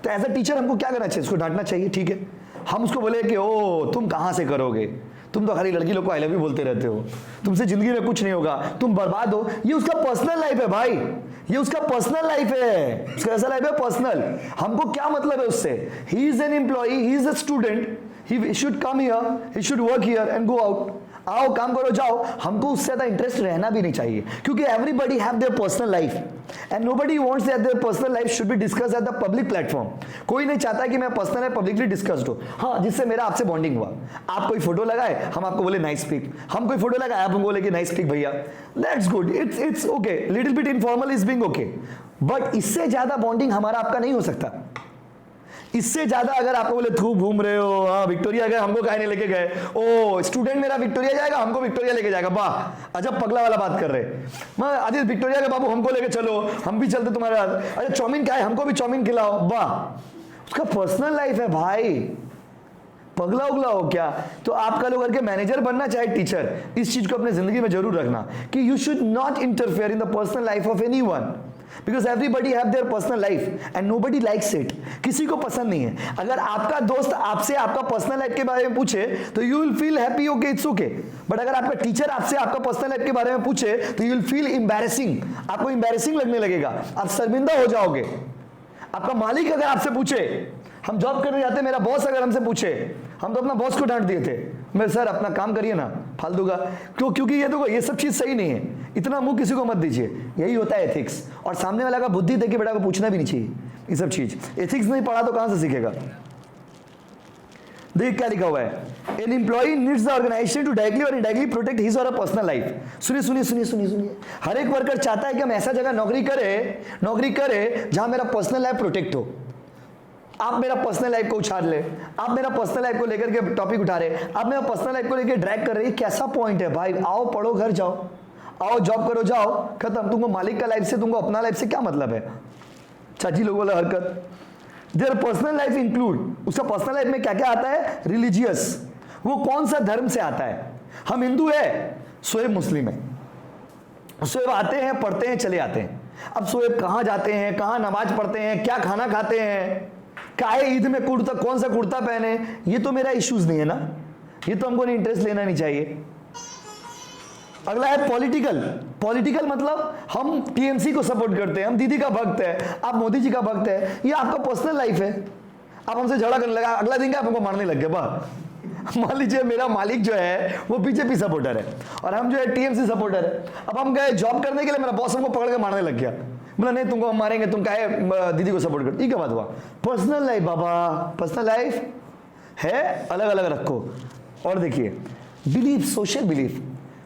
तो एज अ टीचर हमको क्या करना चाहिए? उसको डांटना चाहिए, ठीक है। हम उसको बोले कि ओ तुम कहां से करोगे, तुम तो खाली लड़की लोग को आई लव यू बोलते रहते हो, तुमसे जिंदगी में कुछ नहीं होगा, तुम बर्बाद हो। ये उसका पर्सनल लाइफ है भाई, ये उसका पर्सनल लाइफ है, उसका ऐसा लाइफ है पर्सनल। हमको क्या मतलब है उससे? He is an employee, he is a student, he should come here, he should work here and go out. आओ काम करो जाओ। हमको उससे ज्यादा इंटरेस्ट रहना भी नहीं चाहिए, क्योंकि everybody have their personal life and nobody wants that there personal life should be discussed at the public platform. कोई नहीं चाहता कि मैं पर्सनल लाइफ पब्लिकली डिस्कस्ड हो। हाँ, जिससे मेरा आपसे बॉन्डिंग हुआ। आप कोई फोटो लगाए, हम आपको बोले नाइस पिक, हम कोई फोटो लगाए, आप हमको बोले कि नाइस पिक भैया, that's good, it's okay, little bit informal is being okay. But इससे ज्यादा बॉन्डिंग हमारा आपका नहीं हो सकता। इससे ज्यादा अगर आपको बोले खूब घूम रहे हो, हाँ विक्टोरिया गए, हमको काहे नहीं लेके गए, ओ स्टूडेंट मेरा विक्टोरिया जाएगा, हमको विक्टोरिया लेके जाएगा, वाह अजब पगला वाला बात कर रहे। मैं आदित्य विक्टोरिया के बाबू हमको लेके चलो, हम भी चलते तुम्हारे साथ। अरे चाउमीन क्या है, हमको भी चाउमीन खिलाओ, वाह। उसका पर्सनल लाइफ है भाई, पगला उगला हो क्या? तो आप कल होकर के मैनेजर बनना चाहे टीचर, इस चीज को अपने जिंदगी में जरूर रखना कि you should not interfere in the personal life of anyone, because everybody have their personal life and nobody likes it. किसी को पसंद नहीं है। अगर आपका दोस्त आपसे आपका पर्सनल लाइफ के बारे में पूछे तो you will feel happy, okay it's okay. But अगर आपका टीचर आपसे आपका पर्सनल लाइफ के बारे में पूछे तो यू विल फील एम्बैरेसिंग, आपको एम्बैरेसिंग लगने लगेगा, आप शर्मिंदा हो जाओगे। आपका मालिक अगर आपसे पूछे, हम जॉब करने जाते, मेरा बॉस अगर हमसे पूछे, हम तो अपना बॉस को डांट दिए थे, मैं सर अपना काम करिए ना, फालतू का क्यों, क्योंकि ये देखो ये सब चीज सही नहीं है, इतना मुंह किसी को मत दीजिए। यही होता है एथिक्स। और सामने वाला का बुद्धि देख के बेटा को पूछना भी नहीं चाहिए ये सब चीज। एथिक्स नहीं पढ़ा तो कहां से सीखेगा? देखिए क्या लिखा हुआ है, an employee needs the organisation to directly और इनडायरेक्टली प्रोटेक्ट हिज और पर्सनल लाइफ। सुनिए सुनिए सुनिए सुनिए सुनिए, हर एक वर्कर चाहता है कि हम ऐसा जगह नौकरी करे जहां मेरा पर्सनल लाइफ प्रोटेक्ट हो। आप मेरा पर्सनल लाइफ को उछाल ले, आप मेरा पर्सनल लाइफ को लेकर के टॉपिक उठा रहे, आप मेरा पर्सनल लाइफ को लेकर ड्रैग कर रहे, ये कैसा पॉइंट है भाई? आओ पढ़ो, घर जाओ, आओ जॉब करो, जाओ, खत्म। तुमको मालिक का लाइफ से, तुमको अपना लाइफ से क्या मतलब है? चाची लोगों वाला हरकत। देयर पर्सनल लाइफ इंक्लूड, उसका पर्सनल लाइफ में क्या क्या आता है? रिलीजियस, वो कौन सा धर्म से आता है? हम हिंदू है, शोएब मुस्लिम है। शोएब आते हैं, पढ़ते हैं, चले आते हैं। अब शोएब कहाँ जाते हैं, कहाँ नमाज पढ़ते हैं, क्या खाना खाते हैं, काहे ईद में कुर्ता, कौन सा कुर्ता पहने, ये तो मेरा इश्यूज नहीं है ना, ये तो हमको इंटरेस्ट लेना नहीं चाहिए। अगला है पॉलिटिकल। पॉलिटिकल मतलब हम टीएमसी को सपोर्ट करते हैं, हम दीदी का भक्त है, आप मोदी जी का भक्त है, ये आपका पर्सनल लाइफ है। आप हमसे झगड़ा करने लगा, अगला दिन क्या हमको मारने लग गए। बस मान लीजिए मेरा मालिक जो है वो बीजेपी सपोर्टर है और हम जो है टीएमसी सपोर्टर है। अब हम गए जॉब करने के लिए, मेरा बॉस हमको पकड़ के मारने लग गया, बोला नहीं तुमको हम मारेंगे, तुम काहे दीदी को सपोर्ट कर। ये क्या बात हुआ? पर्सनल लाइफ बाबा, पर्सनल लाइफ है, अलग अलग रखो। और देखिए belief, social belief,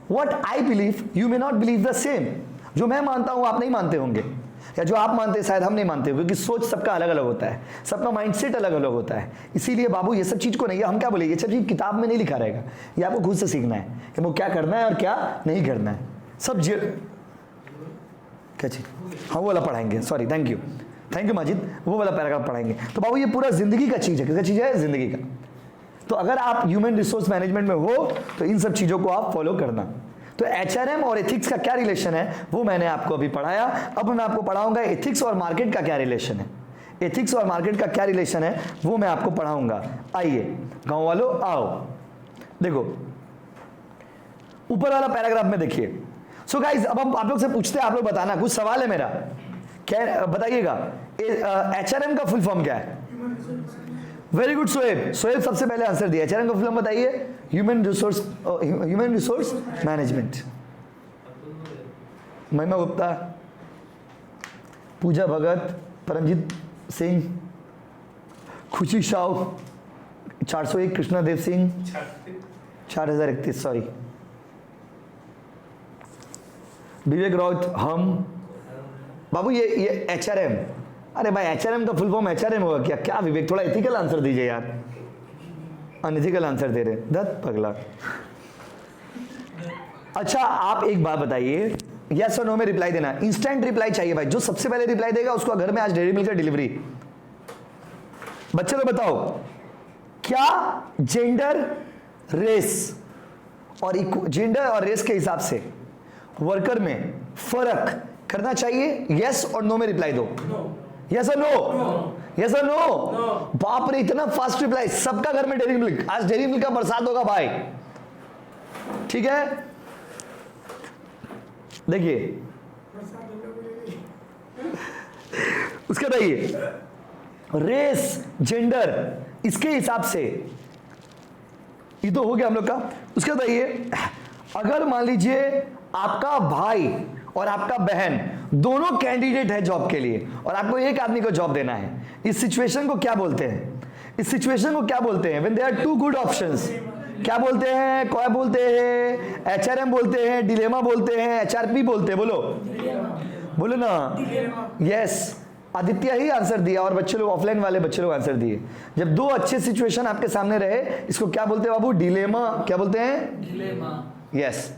what I believe you may not believe the same. जो मैं मानता हूं आप नहीं मानते होंगे, या जो आप मानते हैं शायद हम नहीं मानते, क्योंकि सोच सबका अलग अलग होता है, सबका माइंडसेट अलग अलग होता है। इसीलिए बाबू ये सब चीज को नहीं, हम क्या बोले, ये सब चीज किताब में नहीं लिखा रहेगा, ये आपको खुद से सीखना है कि वो क्या करना है और क्या नहीं करना है। सब क्या चीज, हाँ वो वाला पढ़ाएंगे, सॉरी, थैंक यू माजिद, वो वाला पैराग्राफ पढ़ाएंगे। तो बाबू ये पूरा जिंदगी का चीज है, किसका चीज है? जिंदगी का। तो अगर आप ह्यूमन रिसोर्स मैनेजमेंट में हो तो इन सब चीजों को आप फॉलो करना। तो HRM और एथिक्स का क्या रिलेशन है वो मैंने आपको अभी पढ़ाया। अब मैं आपको पढ़ाऊंगा एथिक्स और मार्केट का क्या रिलेशन है। एथिक्स और मार्केट का क्या रिलेशन है वो मैं आपको पढ़ाऊंगा। आइए गांव वालों आओ, देखो ऊपर वाला पैराग्राफ में देखिए। सो गाइस अब हम आप लोग से पूछते हैं, आप लोग बताना, कुछ सवाल है मेरा, क्या बताइएगा। HRM का फुल फॉर्म क्या है? वेरी गुड सोएब, सोएब सबसे पहले आंसर दिया। HRM का फुल फॉर्म बताइए। Human resource management. महिमा गुप्ता, पूजा भगत, परमजीत सिंह, खुशी साव, 401 कृष्णादेव सिंह, 4031 सॉरी, विवेक राउत, हम बाबू ये HRM। अरे भाई HRM का फुल फॉर्म HRM होगा क्या? क्या विवेक, थोड़ा एथिकल आंसर दीजिए यार, अनएथिकल आंसर दे रहे दत्त पगला। अच्छा आप एक बात बताइए, यस और नो में रिप्लाई देना, इंस्टेंट रिप्लाई चाहिए भाई। जो सबसे पहले रिप्लाई देगा उसको घर में आज डेयरी मिल्क का डिलीवरी। बच्चे लोग बताओ, क्या जेंडर रेस और जेंडर और रेस के हिसाब से वर्कर में फर्क करना चाहिए? यस और नो में रिप्लाई दो। यस और नो, यस और नो। बाप रे इतना फास्ट रिप्लाई, सबका घर में डेयरी मिल्क, आज डेयरी मिल्क का बरसात होगा भाई, ठीक है। देखिए उसका बताइए, रेस जेंडर इसके हिसाब से ये तो हो गया हम लोग का। उसके बताइए, अगर मान लीजिए आपका भाई और आपका बहन दोनों कैंडिडेट है जॉब के लिए और आपको एक आदमी को जॉब देना है, इस सिचुएशन को क्या बोलते हैं? इस सिचुएशन को क्या बोलते हैं? When there are two good options, क्या बोलते हैं? क्या बोलते हैं? HRM बोलते हैं, डिलेमा बोलते हैं, HRP बोलते हैं। बोलो बोलो ना। यस आदित्य ही आंसर दिया और बच्चे लोग ऑफलाइन वाले बच्चे लोग आंसर दिए। जब दो अच्छे सिचुएशन आपके सामने रहे, इसको क्या बोलते हैं बाबू? डिलेमा। क्या बोलते हैं? Dilemma. Yes.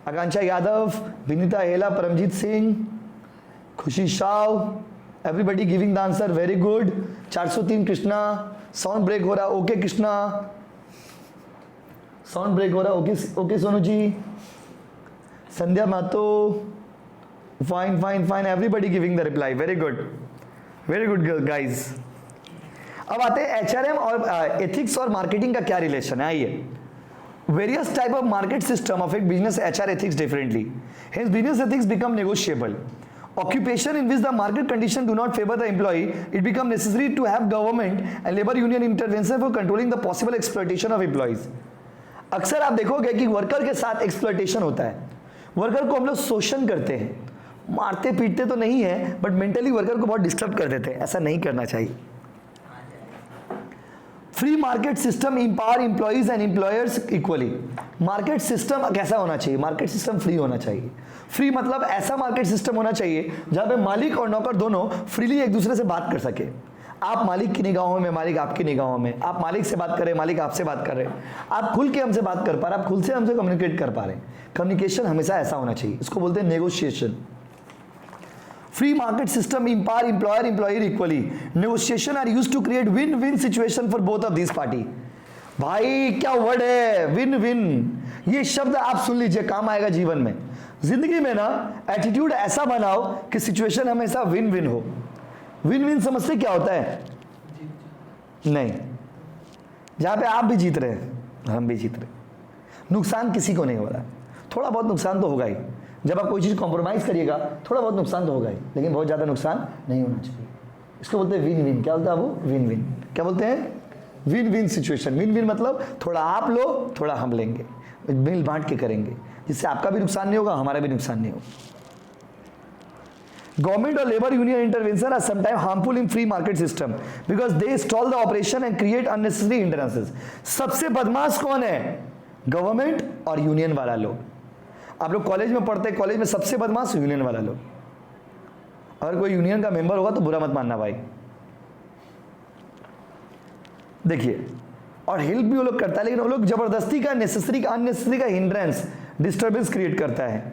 Akanksha Yadav, Vinita Hela, Paramjit Singh, Khushi Sao, everybody giving the answer, very good. 403 Krishna, sound break हो रहा, ओके कृष्णा, साउंड ब्रेक हो रहा, okay Sonu ji. Sandhya Mato, fine fine fine, everybody giving the reply, very good guys. अब आते हैं HRM और एथिक्स और मार्केटिंग का क्या रिलेशन है। आइए, various type of market system affect business HR ethics differently, hence business ethics become negotiable. Occupation in which the market condition do not favor the employee, it become necessary to have government and labor union intervention for controlling the possible exploitation of employees. अक्सर आप देखोगे कि वर्कर के साथ एक्सप्लॉयटेशन होता है, वर्कर को हम लोग शोषण करते हैं, मारते पीटते तो नहीं है बट मेंटली वर्कर को बहुत डिस्टर्ब कर देते हैं, ऐसा नहीं करना चाहिए। Free market system empower employees and employers equally. Market system कैसा होना चाहिए? मार्केट सिस्टम फ्री होना चाहिए। फ्री मतलब ऐसा मार्केट सिस्टम होना चाहिए जहां पे मालिक और नौकर दोनों फ्रीली एक दूसरे से बात कर सके। आप मालिक की निगाहों में, मालिक आपकी निगाहों में, आप मालिक से बात कर रहे हैं, मालिक आपसे बात कर रहे हैं, आप खुल के हमसे बात कर पा रहे हैं, आप खुल से हमसे कम्युनिकेट कर पा रहे हैं। कम्युनिकेशन हमेशा ऐसा होना चाहिए, इसको बोलते हैं negotiation. Free market system empower employer employee equally. Negotiation are used to create win-win situation for both of these party. भाई क्या वर्ड है विन विन, ये शब्द आप सुन लीजिए, काम आएगा जीवन में। जिंदगी में ना एटीट्यूड ऐसा बनाओ कि सिचुएशन हमेशा विन विन हो। विन विन समझते क्या होता है? नहीं, जहां पे आप भी जीत रहे हैं हम भी जीत रहे, नुकसान किसी को नहीं हो रहा। थोड़ा बहुत नुकसान तो होगा ही, जब आप कोई चीज़ कॉम्प्रोमाइज़ करिएगा थोड़ा बहुत नुकसान तो होगा ही, लेकिन बहुत ज़्यादा नुकसान नहीं होना चाहिए। इसको बोलते हैं विन विन। क्या बोलते हैं वो? Win win. क्या बोलते हैं? Win win situation. Win win मतलब थोड़ा आप लो थोड़ा हम लेंगे, मिल बांट के करेंगे, जिससे आपका भी नुकसान नहीं होगा, हमारा भी नुकसान नहीं होगा। Government or labor union intervention are sometimes harmful in free market system because they stall the operation and create unnecessary hindrances. सबसे बदमाश कौन है? गवर्नमेंट और यूनियन वाला लोग। आप लोग कॉलेज में पढ़ते हैं, कॉलेज में सबसे बदमाश यूनियन वाला लोग। अगर कोई यूनियन का मेंबर होगा तो बुरा मत मानना भाई। देखिए, और हेल्प भी वो लोग करता है, लेकिन वो लोग जबरदस्ती का अननेसेसरी का हिंड्रेंस, डिस्टर्बेंस क्रिएट करता है।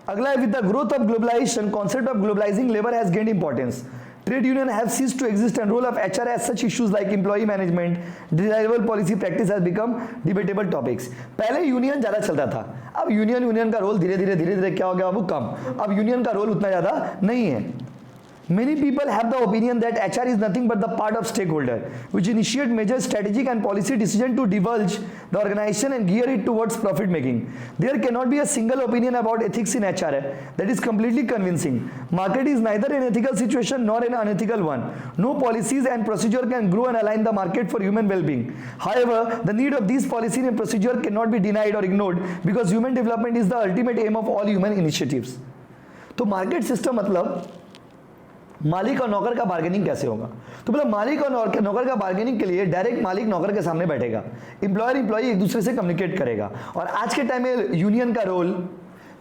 अगला है, with the growth of globalization concept of globalizing labour has gained importance. Trade union have ceased to exist and role of HR as such issues like employee management, desirable policy practice has become debatable topics. पहले यूनियन ज़्यादा चलता था, अब यूनियन का रोल धीरे धीरे क्या हो गया, वो कम, अब यूनियन का रोल उतना ज़्यादा नहीं है. Many people have the opinion that HR is nothing but the part of stakeholder, which initiate major strategic and policy decision to divulge the organization and gear it towards profit making. There cannot be a single opinion about ethics in HR that is completely convincing. Market is neither an ethical situation nor an unethical one. No policies and procedure can grow and align the market for human well-being. However, the need of these policies and procedure cannot be denied or ignored because human development is the ultimate aim of all human initiatives. तो मार्केट सिस्टम मतलब मालिक और नौकर का बार्गेनिंग कैसे होगा, तो मतलब मालिक और नौकर का बार्गेनिंग के लिए डायरेक्ट मालिक नौकर के सामने बैठेगा, एम्प्लॉयर एम्प्लॉई एक दूसरे से कम्युनिकेट करेगा. और आज के टाइम में यूनियन का रोल,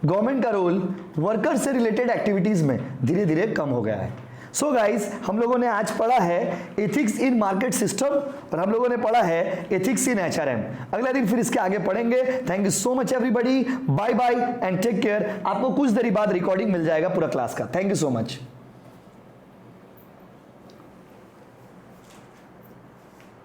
गवर्नमेंट का रोल वर्कर से रिलेटेड एक्टिविटीज में धीरे धीरे कम हो गया है. सो गाइस, हम लोगों ने आज पढ़ा है एथिक्स इन मार्केट सिस्टम और हम लोगों ने पढ़ा है एथिक्स इन एचआरएम. अगला दिन फिर इसके आगे पढ़ेंगे. Thank you so much everybody, bye bye and take care. आपको कुछ देर बाद रिकॉर्डिंग मिल जाएगा पूरा क्लास का. Thank you so much.